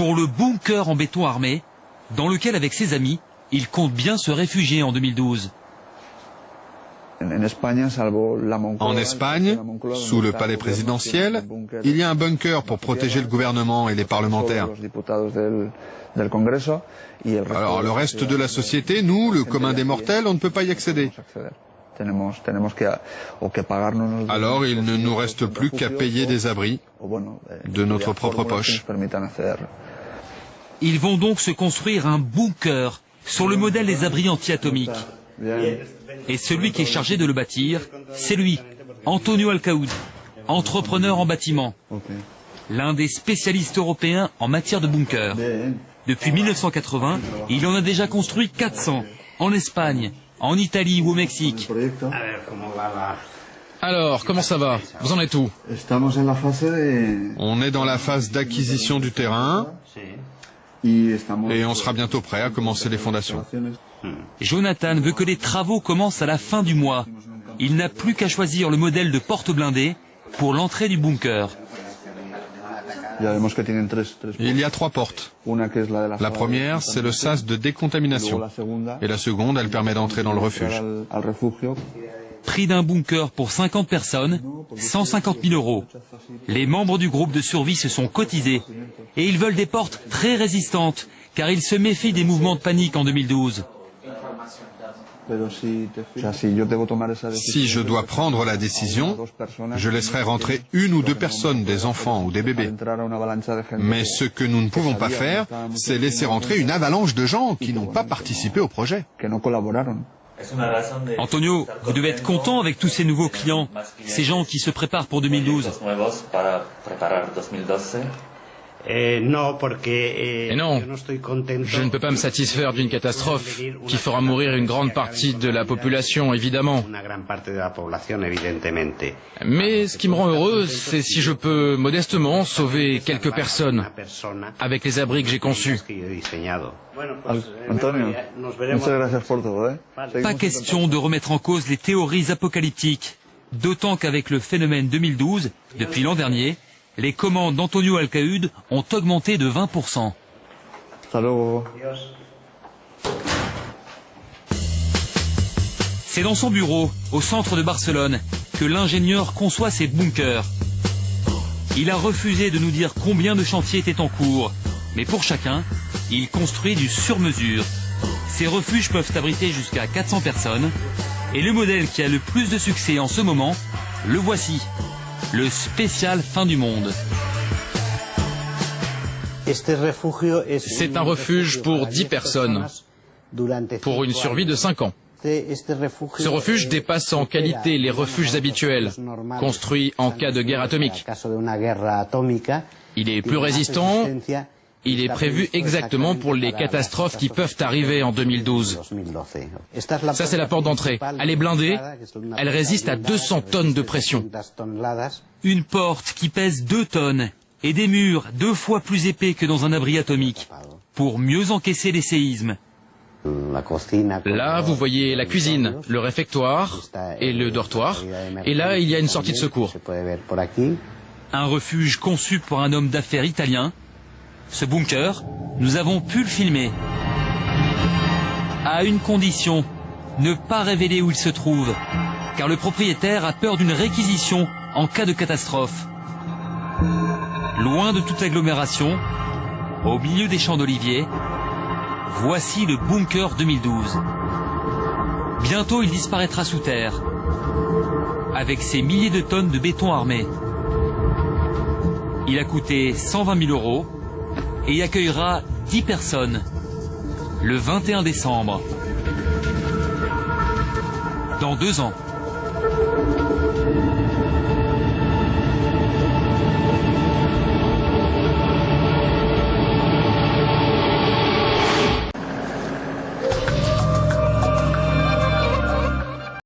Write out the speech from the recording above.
pour le bunker en béton armé, dans lequel, avec ses amis, il compte bien se réfugier en 2012. En Espagne, sous le palais présidentiel, il y a un bunker pour protéger le gouvernement et les parlementaires. Alors le reste de la société, nous, le commun des mortels, on ne peut pas y accéder. Alors il ne nous reste plus qu'à payer des abris de notre propre poche. Ils vont donc se construire un bunker sur le modèle des abris anti-atomiques. Et celui qui est chargé de le bâtir, c'est lui, Antonio Alcaud, entrepreneur en bâtiment, l'un des spécialistes européens en matière de bunker. Depuis 1980, il en a déjà construit 400, en Espagne, en Italie ou au Mexique. Alors, comment ça va? Vous en êtes où? On est dans la phase d'acquisition du terrain et on sera bientôt prêt à commencer les fondations. Jonathan veut que les travaux commencent à la fin du mois. Il n'a plus qu'à choisir le modèle de porte blindée pour l'entrée du bunker. Il y a 3 portes. La première, c'est le sas de décontamination. Et la seconde, elle permet d'entrer dans le refuge. Prix d'un bunker pour 50 personnes, 150 000 €. Les membres du groupe de survie se sont cotisés. Et ils veulent des portes très résistantes, car ils se méfient des mouvements de panique en 2012. Si je dois prendre la décision, je laisserai rentrer 1 ou 2 personnes, des enfants ou des bébés. Mais ce que nous ne pouvons pas faire, c'est laisser rentrer une avalanche de gens qui n'ont pas participé au projet. Antonio, vous devez être content avec tous ces nouveaux clients, ces gens qui se préparent pour 2012. Et non, je ne peux pas me satisfaire d'une catastrophe qui fera mourir une grande partie de la population, évidemment. Mais ce qui me rend heureux, c'est si je peux modestement sauver quelques personnes avec les abris que j'ai conçus. Pas question de remettre en cause les théories apocalyptiques, d'autant qu'avec le phénomène 2012, depuis l'an dernier, les commandes d'Antonio Alcaud ont augmenté de 20%. C'est dans son bureau, au centre de Barcelone, que l'ingénieur conçoit ses bunkers. Il a refusé de nous dire combien de chantiers étaient en cours, mais pour chacun, il construit du sur-mesure. Ces refuges peuvent abriter jusqu'à 400 personnes, et le modèle qui a le plus de succès en ce moment, le voici. Le spécial fin du monde. C'est un refuge pour 10 personnes, pour une survie de 5 ans. Ce refuge dépasse en qualité les refuges habituels, construits en cas de guerre atomique. Il est plus résistant, il est prévu exactement pour les catastrophes qui peuvent arriver en 2012. Ça, c'est la porte d'entrée. Elle est blindée, elle résiste à 200 tonnes de pression. Une porte qui pèse 2 tonnes et des murs 2 fois plus épais que dans un abri atomique, pour mieux encaisser les séismes. Là, vous voyez la cuisine, le réfectoire et le dortoir. Et là, il y a une sortie de secours. Un refuge conçu pour un homme d'affaires italien. Ce bunker, nous avons pu le filmer. À une condition, ne pas révéler où il se trouve, car le propriétaire a peur d'une réquisition en cas de catastrophe. Loin de toute agglomération, au milieu des champs d'oliviers, voici le bunker 2012. Bientôt, il disparaîtra sous terre, avec ses milliers de tonnes de béton armé. Il a coûté 120 000 € et y accueillera 10 personnes, le 21 décembre, dans 2 ans.